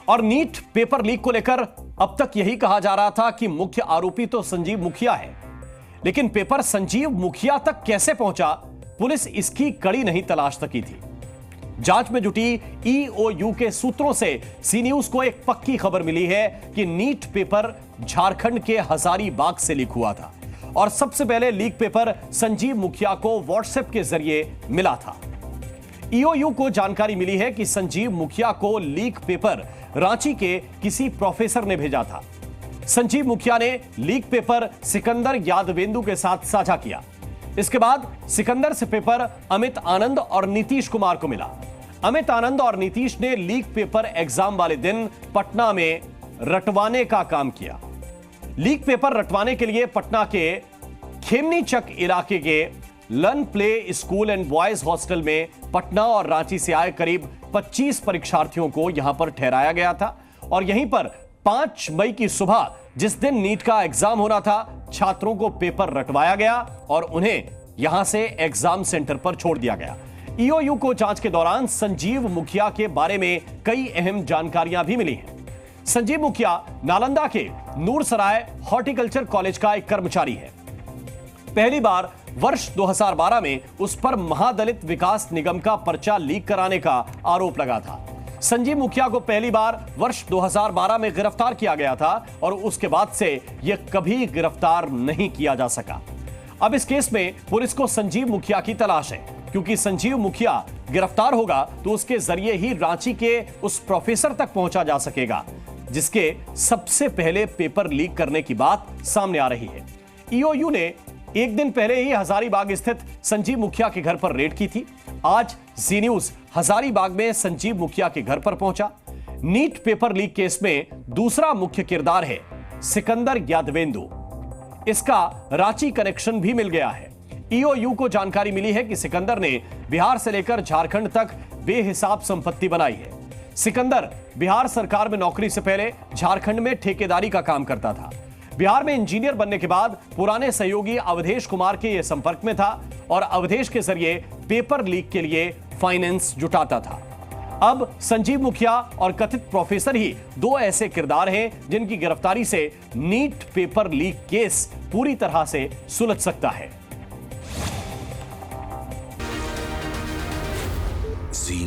और NEET paper leak को लेकर अब तक यही कहा जा रहा था कि मुख्य आरोपी तो संजीव मुखिया है, लेकिन पेपर संजीव मुखिया तक कैसे पहुंचा, पुलिस इसकी कड़ी नहीं तलाश सकी थी। जांच में जुटी ईओयू के सूत्रों से सी न्यूज को एक पक्की खबर मिली है कि नीट पेपर झारखंड के हजारीबाग से लीक हुआ था और सबसे पहले लीक पेपर संजीव मुखिया को व्हाट्सएप के जरिए मिला था। ईओयू को जानकारी मिली है कि संजीव मुखिया को लीक पेपर रांची के किसी प्रोफेसर ने भेजा था। संजीव मुखिया ने लीक पेपर सिकंदर यादवेंदु के साथ साझा किया। इसके बाद सिकंदर से पेपर अमित आनंद और नीतीश कुमार को मिला। अमित आनंद और नीतीश ने लीक पेपर एग्जाम वाले दिन पटना में रटवाने का काम किया। लीक पेपर रटवाने के लिए पटना के खेमनीचक इलाके के लन play school and boys hostel में पटना और रांची से आए करीब 25 परीक्षार्थियों को यहां पर ठहराया गया था और यहीं पर 5 मई की सुबह जिस दिन नीट का एग्जाम होना था, छात्रों को पेपर रटवाया गया और उन्हें यहां से एग्जाम सेंटर पर छोड़ दिया गया। ईओयू को जांच के दौरान संजीव मुखिया के बारे में कई अहम जानकारियां भी मिली हैं। संजीव मुखिया नालंदा के नूरसराय हॉर्टिकल्चर कॉलेज का एक कर्मचारी है। पहली बार वर्ष 2012 में उस पर महादलित विकास निगम का पर्चा लीक कराने का आरोप लगा था। संजीव मुखिया को पहली बार वर्ष 2012 में गिरफ्तार किया गया था और उसके बाद से यह कभी गिरफ्तार नहीं किया जा सका। अब इस केस में पुलिस को संजीव मुखिया की तलाश है, क्योंकि संजीव मुखिया गिरफ्तार होगा तो उसके जरिए ही रांची के उस प्रोफेसर तक पहुंचा जा सकेगा जिसके सबसे पहले पेपर लीक करने की बात सामने आ रही है। ईओयू ने एक दिन पहले ही हजारीबाग स्थित संजीव मुखिया के घर पर रेड की थी। आज जी न्यूज हजारीबाग में संजीव मुखिया के घर पर पहुंचा। नीट पेपर लीक केस में दूसरा मुख्य किरदार है सिकंदर यादवेंदु। इसका रांची कनेक्शन भी मिल गया है। ईओयू को जानकारी मिली है कि सिकंदर ने बिहार से लेकर झारखंड तक बेहिसाब संपत्ति बनाई है। सिकंदर बिहार सरकार में नौकरी से पहले झारखंड में ठेकेदारी का काम करता था। बिहार में इंजीनियर बनने के बाद पुराने सहयोगी अवधेश कुमार के यह संपर्क में था और अवधेश के जरिए पेपर लीक के लिए फाइनेंस जुटाता था। अब संजीव मुखिया और कथित प्रोफेसर ही दो ऐसे किरदार हैं जिनकी गिरफ्तारी से नीट पेपर लीक केस पूरी तरह से सुलझ सकता है। जी